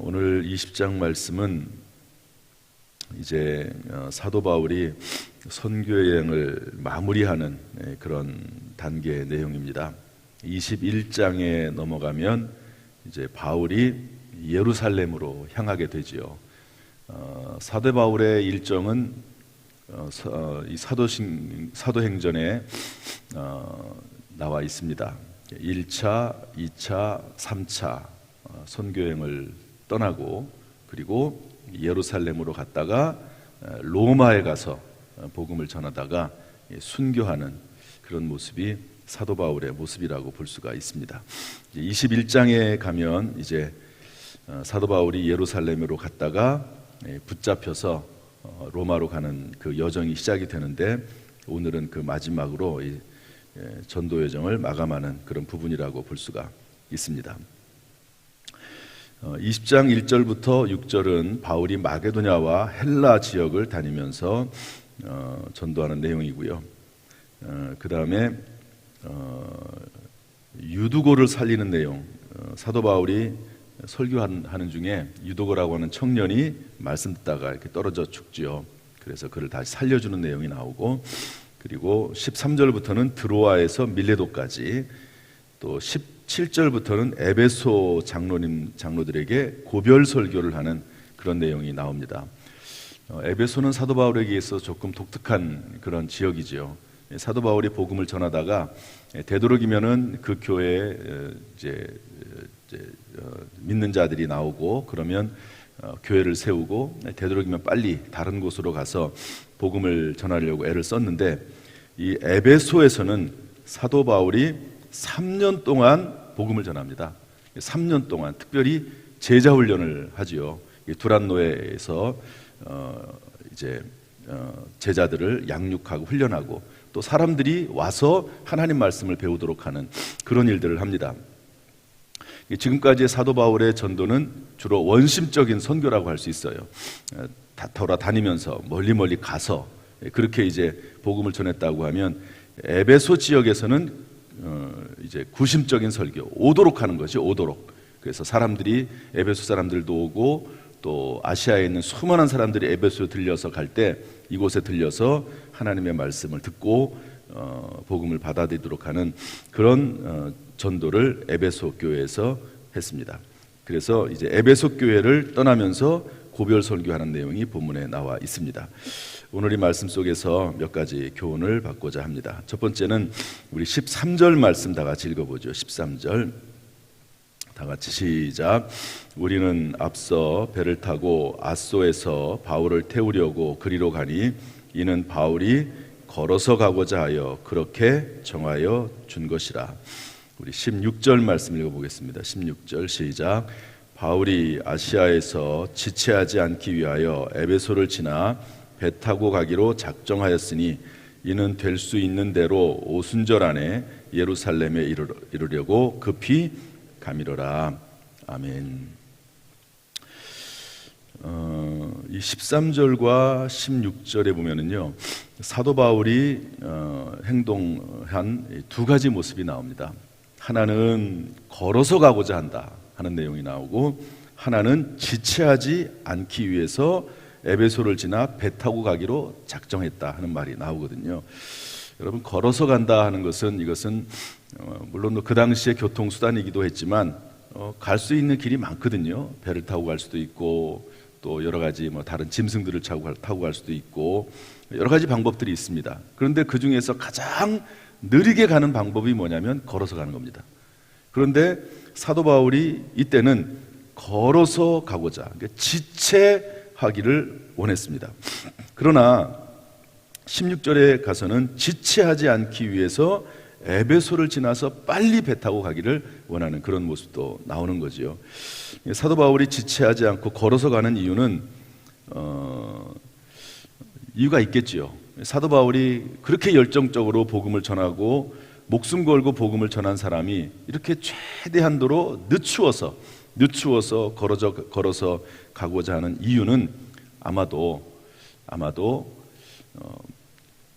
오늘 20장 말씀은 이제 사도 바울이 선교 여행을 마무리하는 그런 단계의 내용입니다. 21장에 넘어가면 이제 바울이 예루살렘으로 향하게 되지요. 사도 바울의 일정은 이 사도행전에 나와 있습니다. 1차, 2차, 3차 선교여행을 떠나고 그리고 예루살렘으로 갔다가 로마에 가서 복음을 전하다가 순교하는 그런 모습이 사도 바울의 모습이라고 볼 수가 있습니다. 21장에 가면 이제 사도 바울이 예루살렘으로 갔다가 붙잡혀서 로마로 가는 그 여정이 시작이 되는데 오늘은 그 마지막으로 이 전도 여정을 마감하는 그런 부분이라고 볼 수가 있습니다. 20장 1절부터 6절은 바울이 마게도냐와 헬라 지역을 다니면서 전도하는 내용이고요. 그 다음에 유두고를 살리는 내용, 사도 바울이 설교하는 중에 유두고라고 하는 청년이 말씀 듣다가 이렇게 떨어져 죽지요. 그래서 그를 다시 살려주는 내용이 나오고, 그리고 13절부터는 드로아에서 밀레도까지, 또 17절부터는 에베소 장로들에게 고별 설교를 하는 그런 내용이 나옵니다. 에베소는 사도 바울에게 있어서 조금 독특한 그런 지역이죠. 사도 바울이 복음을 전하다가 되도록이면은 그 교회에 이제 믿는 자들이 나오고 그러면 교회를 세우고 되도록이면 빨리 다른 곳으로 가서 복음을 전하려고 애를 썼는데, 이 에베소에서는 사도 바울이 3년 동안 복음을 전합니다. 3년 동안 특별히 제자 훈련을 하지요. 두란노에서 이제 제자들을 양육하고 훈련하고 또 사람들이 와서 하나님 말씀을 배우도록 하는 그런 일들을 합니다. 지금까지의 사도 바울의 전도는 주로 원심적인 선교라고 할 수 있어요. 돌아다니면서 멀리 가서 그렇게 이제 복음을 전했다고 하면, 에베소 지역에서는 이제 구심적인 설교, 오도록 하는 것이 오도록. 그래서 사람들이, 에베소 사람들도 오고 또 아시아에 있는 수많은 사람들이 에베소에 들려서 갈 때 이곳에 들려서 하나님의 말씀을 듣고 복음을 받아들이도록 하는 그런 전도를 에베소 교회에서 했습니다. 그래서 이제 에베소 교회를 떠나면서 고별 설교하는 내용이 본문에 나와 있습니다. 오늘 이 말씀 속에서 몇 가지 교훈을 받고자 합니다. 첫 번째는 우리 13절 말씀 다 같이 읽어보죠. 13절 다 같이 시작. 우리는 앞서 배를 타고 아소에서 바울을 태우려고 그리로 가니 이는 바울이 걸어서 가고자 하여 그렇게 정하여 준 것이라. 우리 16절 말씀 읽어보겠습니다. 16절 시작. 바울이 아시아에서 지체하지 않기 위하여 에베소를 지나 배 타고 가기로 작정하였으니 이는 될 수 있는 대로 오순절 안에 예루살렘에 이르려고 급히 가미러라. 아멘. 이 13절과 16절에 보면은요, 사도 바울이 행동한 두 가지 모습이 나옵니다. 하나는 걸어서 가고자 한다 하는 내용이 나오고, 하나는 지체하지 않기 위해서 에베소를 지나 배 타고 가기로 작정했다 하는 말이 나오거든요. 여러분, 걸어서 간다 하는 것은, 이것은 물론 그 당시의 교통수단이기도 했지만 갈 수 있는 길이 많거든요. 배를 타고 갈 수도 있고 또 여러 가지 다른 짐승들을 타고 갈 수도 있고 여러 가지 방법들이 있습니다. 그런데 그 중에서 가장 느리게 가는 방법이 뭐냐면 걸어서 가는 겁니다. 그런데 사도 바울이 이때는 걸어서 가고자, 그러니까 지체하기를 원했습니다. 그러나 16절에 가서는 지체하지 않기 위해서 에베소를 지나서 빨리 배 타고 가기를 원하는 그런 모습도 나오는 거지요. 사도 바울이 지체하지 않고 걸어서 가는 이유는 이유가 있겠지요. 사도 바울이 그렇게 열정적으로 복음을 전하고 목숨 걸고 복음을 전한 사람이 이렇게 최대한도로 늦추어서 걸어서 가고자 하는 이유는 아마도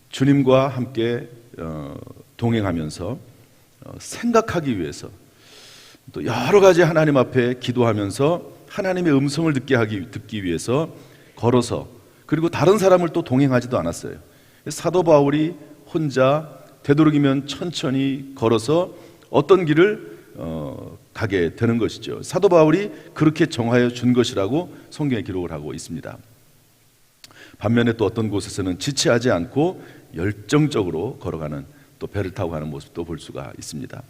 주님과 함께 동행하면서 생각하기 위해서, 또 여러 가지 하나님 앞에 기도하면서 하나님의 음성을 듣기 위해서 걸어서, 그리고 다른 사람을 또 동행하지도 않았어요. 사도 바울이 혼자 되도록이면 천천히 걸어서 어떤 길을 가게 되는 것이죠. 사도 바울이 그렇게 정하여 준 것이라고 성경에 기록을 하고 있습니다. 반면에 또 어떤 곳에서는 지체하지 않고 열정적으로 걸어가는, 또 배를 타고 가는 모습도 볼 수가 있습니다.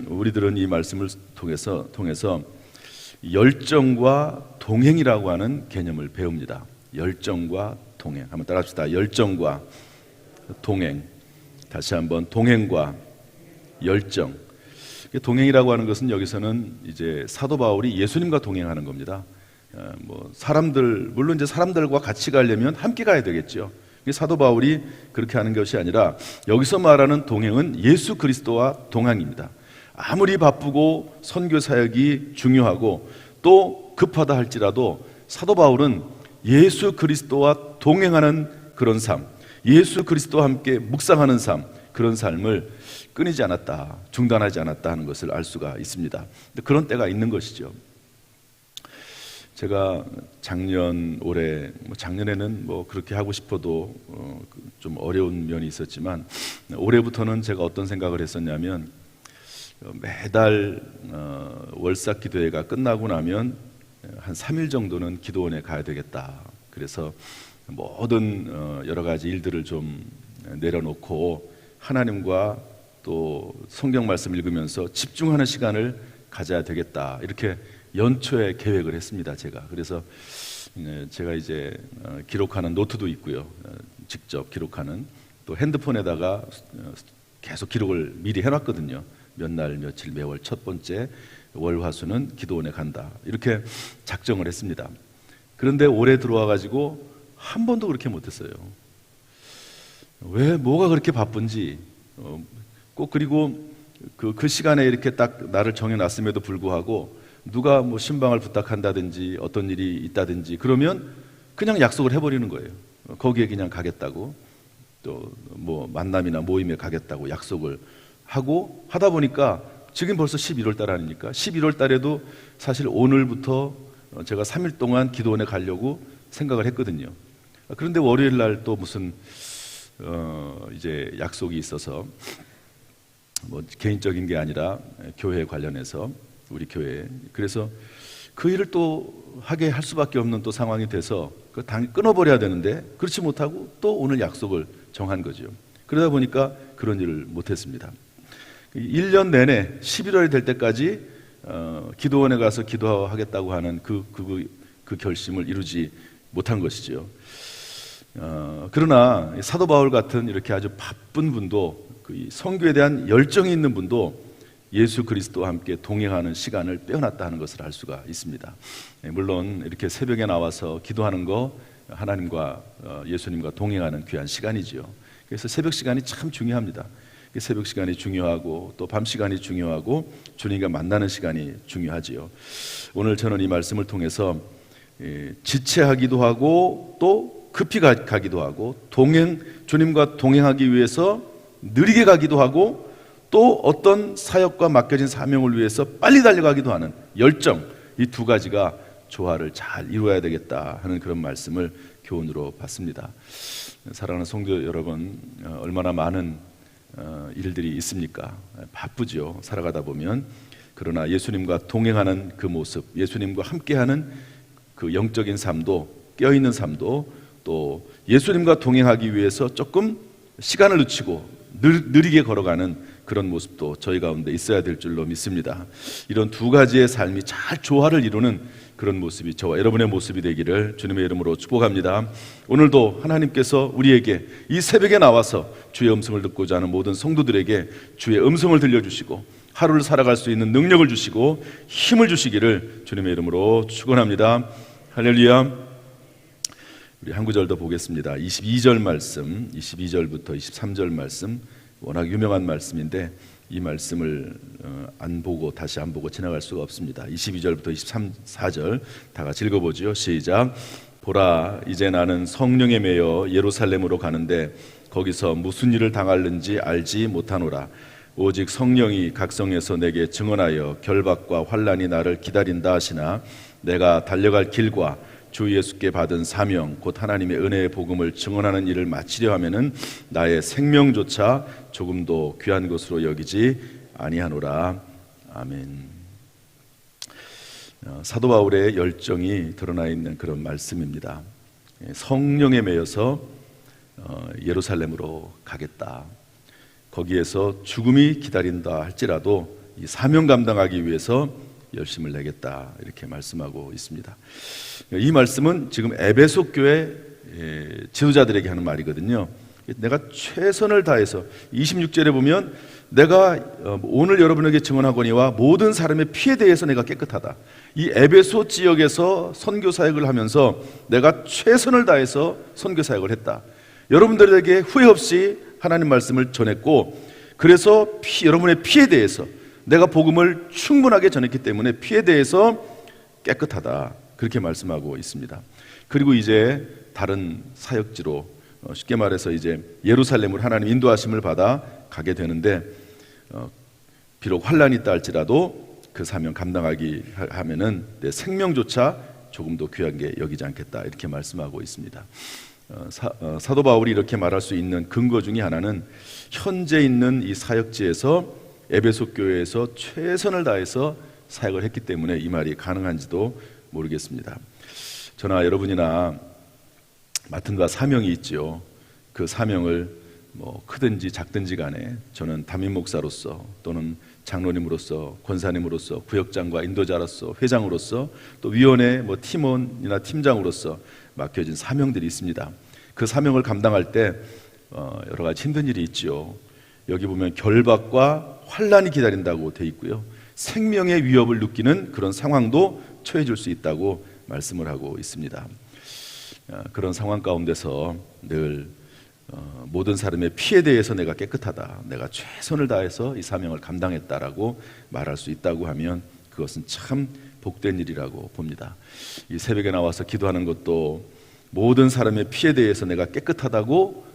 우리들은 이 말씀을 통해서 열정과 동행이라고 하는 개념을 배웁니다. 열정과 동행. 한번 따라합시다. 열정과 동행. 다시 한번 동행과 열정. 동행이라고 하는 것은 여기서는 이제 사도 바울이 예수님과 동행하는 겁니다. 물론 이제 사람들과 같이 가려면 함께 가야 되겠죠. 사도 바울이 그렇게 하는 것이 아니라 여기서 말하는 동행은 예수 그리스도와 동행입니다. 아무리 바쁘고 선교 사역이 중요하고 또 급하다 할지라도 사도 바울은 예수 그리스도와 동행하는 그런 삶, 예수 그리스도와 함께 묵상하는 삶, 그런 삶을 끊이지 않았다, 중단하지 않았다 하는 것을 알 수가 있습니다. 그런 때가 있는 것이죠. 제가 작년에는 그렇게 하고 싶어도 좀 어려운 면이 있었지만, 올해부터는 제가 어떤 생각을 했었냐면, 매달 월삭 기도회가 끝나고 나면 한 3일 정도는 기도원에 가야 되겠다. 그래서 모든 여러 가지 일들을 좀 내려놓고 하나님과 또 성경 말씀 읽으면서 집중하는 시간을 가져야 되겠다, 이렇게 연초에 계획을 했습니다. 그래서 제가 이제 기록하는 노트도 있고요, 직접 기록하는, 또 핸드폰에다가 계속 기록을 미리 해놨거든요. 몇 날 며칠 매월 첫 번째 월화수는 기도원에 간다, 이렇게 작정을 했습니다. 그런데 올해 들어와 가지고 한 번도 그렇게 못했어요. 왜, 뭐가 그렇게 바쁜지, 꼭 그리고 그 시간에 이렇게 딱 나를 정해놨음에도 불구하고 누가 신방을 부탁한다든지 어떤 일이 있다든지 그러면 그냥 약속을 해버리는 거예요. 거기에 그냥 가겠다고, 또 만남이나 모임에 가겠다고 약속을 하고 하다 보니까 지금 벌써 11월 달 아닙니까? 11월 달에도 사실 오늘부터 제가 3일 동안 기도원에 가려고 생각을 했거든요. 그런데 월요일 날 또 무슨 이제 약속이 있어서, 개인적인 게 아니라 교회 관련해서, 우리 교회, 그래서 그 일을 또 하게 할 수밖에 없는 또 상황이 돼서 끊어버려야 되는데 그렇지 못하고 또 오늘 약속을 정한 거죠. 그러다 보니까 그런 일을 못했습니다. 1년 내내 11월이 될 때까지 기도원에 가서 기도하겠다고 하는 그 결심을 이루지 못한 것이죠. 그러나 사도 바울 같은 이렇게 아주 바쁜 분도, 선교에 대한 열정이 있는 분도 예수 그리스도와 함께 동행하는 시간을 빼어났다 하는 것을 알 수가 있습니다. 물론 이렇게 새벽에 나와서 기도하는 거 하나님과 예수님과 동행하는 귀한 시간이지요. 그래서 새벽 시간이 참 중요합니다. 새벽 시간이 중요하고 또 밤 시간이 중요하고 주님과 만나는 시간이 중요하지요. 오늘 저는 이 말씀을 통해서 지체하기도 하고 또 급히 가기도 하고, 주님과 동행하기 위해서 느리게 가기도 하고, 또 어떤 사역과 맡겨진 사명을 위해서 빨리 달려가기도 하는 열정, 이 두 가지가 조화를 잘 이루어야 되겠다 하는 그런 말씀을 교훈으로 받습니다. 사랑하는 성도 여러분, 얼마나 많은 일들이 있습니까? 바쁘죠, 살아가다 보면. 그러나 예수님과 동행하는 그 모습, 예수님과 함께하는 그 영적인 삶도, 깨어있는 삶도, 또 예수님과 동행하기 위해서 조금 시간을 늦추고 느리게 걸어가는 그런 모습도 저희 가운데 있어야 될 줄로 믿습니다. 이런 두 가지의 삶이 잘 조화를 이루는 그런 모습이 저와 여러분의 모습이 되기를 주님의 이름으로 축복합니다. 오늘도 하나님께서 우리에게 이 새벽에 나와서 주의 음성을 듣고자 하는 모든 성도들에게 주의 음성을 들려주시고 하루를 살아갈 수 있는 능력을 주시고 힘을 주시기를 주님의 이름으로 축원합니다. 할렐루야. 우리 한 구절 더 보겠습니다. 22절 말씀, 22절부터 23절 말씀, 워낙 유명한 말씀인데 이 말씀을 다시 안 보고 지나갈 수가 없습니다. 22절부터 24절 다 같이 읽어보죠. 시작. 보라, 이제 나는 성령에 매여 예루살렘으로 가는데 거기서 무슨 일을 당할는지 알지 못하노라. 오직 성령이 각성에서 내게 증언하여 결박과 환난이 나를 기다린다 하시나 내가 달려갈 길과 주 예수께 받은 사명 곧 하나님의 은혜의 복음을 증언하는 일을 마치려 하면은 나의 생명조차 조금도 귀한 것으로 여기지 아니하노라. 아멘. 사도 바울의 열정이 드러나 있는 그런 말씀입니다. 성령에 매여서 예루살렘으로 가겠다. 거기에서 죽음이 기다린다 할지라도 이 사명 감당하기 위해서 열심을 내겠다, 이렇게 말씀하고 있습니다. 이 말씀은 지금 에베소 교회 지도자들에게 하는 말이거든요. 내가 최선을 다해서 26절에 보면 내가 오늘 여러분에게 증언하거니와 모든 사람의 피에 대해서 내가 깨끗하다. 이 에베소 지역에서 선교 사역을 하면서 내가 최선을 다해서 선교 사역을 했다. 여러분들에게 후회 없이 하나님 말씀을 전했고, 그래서 여러분의 피에 대해서 내가 복음을 충분하게 전했기 때문에 피에 대해서 깨끗하다, 그렇게 말씀하고 있습니다. 그리고 이제 다른 사역지로, 쉽게 말해서 이제 예루살렘으로 하나님 인도하심을 받아 가게 되는데, 비록 환란이 있다 할지라도 그 사명 감당하기 하면은 내 생명조차 조금도 귀한 게 여기지 않겠다, 이렇게 말씀하고 있습니다. 사도 바울이 이렇게 말할 수 있는 근거 중에 하나는 현재 있는 이 사역지에서 에베소 교회에서 최선을 다해서 사역을 했기 때문에 이 말이 가능한지도 모르겠습니다. 저나 여러분이나 맡은 바 사명이 있지요. 그 사명을 뭐 크든지 작든지 간에 저는 담임 목사로서 또는 장로님으로서 권사님으로서 구역장과 인도자로서 회장으로서 또 위원회 뭐 팀원이나 팀장으로서 맡겨진 사명들이 있습니다. 그 사명을 감당할 때 여러 가지 힘든 일이 있지요. 여기 보면 결박과 환란이 기다린다고 돼 있고요, 생명의 위협을 느끼는 그런 상황도 처해질 수 있다고 말씀을 하고 있습니다. 그런 상황 가운데서 늘 모든 사람의 피에 대해서 내가 깨끗하다, 내가 최선을 다해서 이 사명을 감당했다라고 말할 수 있다고 하면 그것은 참 복된 일이라고 봅니다. 이 새벽에 나와서 기도하는 것도 모든 사람의 피에 대해서 내가 깨끗하다고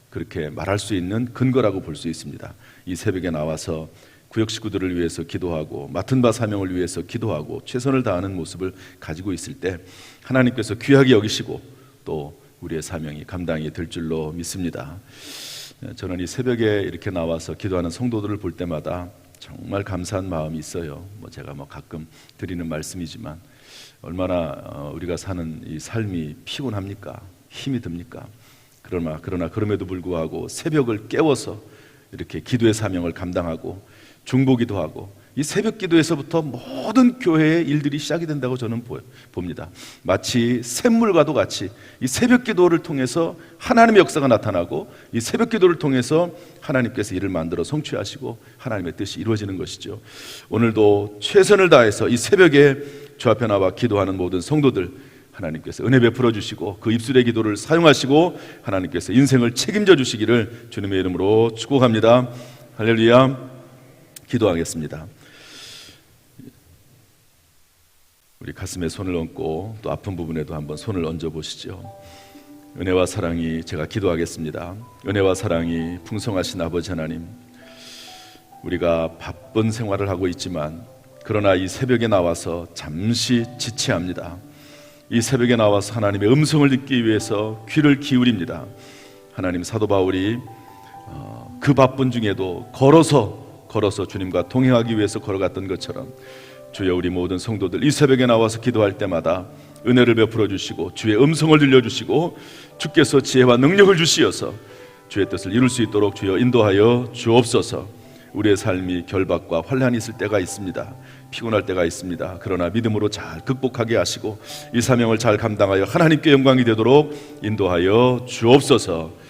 그렇게 말할 수 있는 근거라고 볼 수 있습니다. 이 새벽에 나와서 구역 식구들을 위해서 기도하고 맡은 바 사명을 위해서 기도하고 최선을 다하는 모습을 가지고 있을 때 하나님께서 귀하게 여기시고 또 우리의 사명이 감당이 될 줄로 믿습니다. 저는 이 새벽에 이렇게 나와서 기도하는 성도들을 볼 때마다 정말 감사한 마음이 있어요. 제가 가끔 드리는 말씀이지만 얼마나 우리가 사는 이 삶이 피곤합니까? 힘이 듭니까? 그러나 그럼에도 불구하고 새벽을 깨워서 이렇게 기도의 사명을 감당하고 중보기도 하고 이 새벽 기도에서부터 모든 교회의 일들이 시작이 된다고 저는 봅니다. 마치 샘물과도 같이 이 새벽 기도를 통해서 하나님의 역사가 나타나고 이 새벽 기도를 통해서 하나님께서 일을 만들어 성취하시고 하나님의 뜻이 이루어지는 것이죠. 오늘도 최선을 다해서 이 새벽에 주 앞에 나와 기도하는 모든 성도들, 하나님께서 은혜 베풀어 주시고 그 입술의 기도를 사용하시고 하나님께서 인생을 책임져 주시기를 주님의 이름으로 축복합니다. 할렐루야. 기도하겠습니다. 우리 가슴에 손을 얹고 또 아픈 부분에도 한번 손을 얹어 보시죠. 은혜와 사랑이, 제가 기도하겠습니다. 은혜와 사랑이 풍성하신 아버지 하나님, 우리가 바쁜 생활을 하고 있지만 그러나 이 새벽에 나와서 잠시 지체합니다. 이 새벽에 나와서 하나님의 음성을 듣기 위해서 귀를 기울입니다. 하나님, 사도 바울이 그 바쁜 중에도 걸어서 주님과 동행하기 위해서 걸어갔던 것처럼 주여, 우리 모든 성도들 이 새벽에 나와서 기도할 때마다 은혜를 베풀어 주시고 주의 음성을 들려주시고 주께서 지혜와 능력을 주시어서 주의 뜻을 이룰 수 있도록 주여 인도하여 주옵소서. 우리의 삶이 결박과 환란이 있을 때가 있습니다. 피곤할 때가 있습니다. 그러나 믿음으로 잘 극복하게 하시고 이 사명을 잘 감당하여 하나님께 영광이 되도록 인도하여 주옵소서.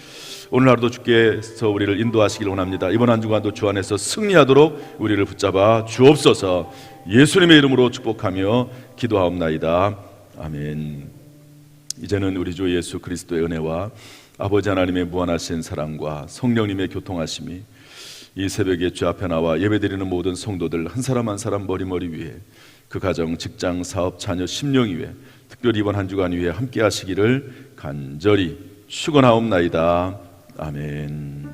오늘 하루도 주께서 우리를 인도하시길 원합니다. 이번 한 주간도 주 안에서 승리하도록 우리를 붙잡아 주옵소서. 예수님의 이름으로 축복하며 기도하옵나이다. 아멘. 이제는 우리 주 예수 그리스도의 은혜와 아버지 하나님의 무한하신 사랑과 성령님의 교통하심이 이 새벽에 주 앞에 나와 예배드리는 모든 성도들 한 사람 한 사람 머리 위에, 그 가정, 직장, 사업, 자녀, 심령 위에, 특별히 이번 한 주간 위에 함께 하시기를 간절히 축원하옵나이다. 아멘.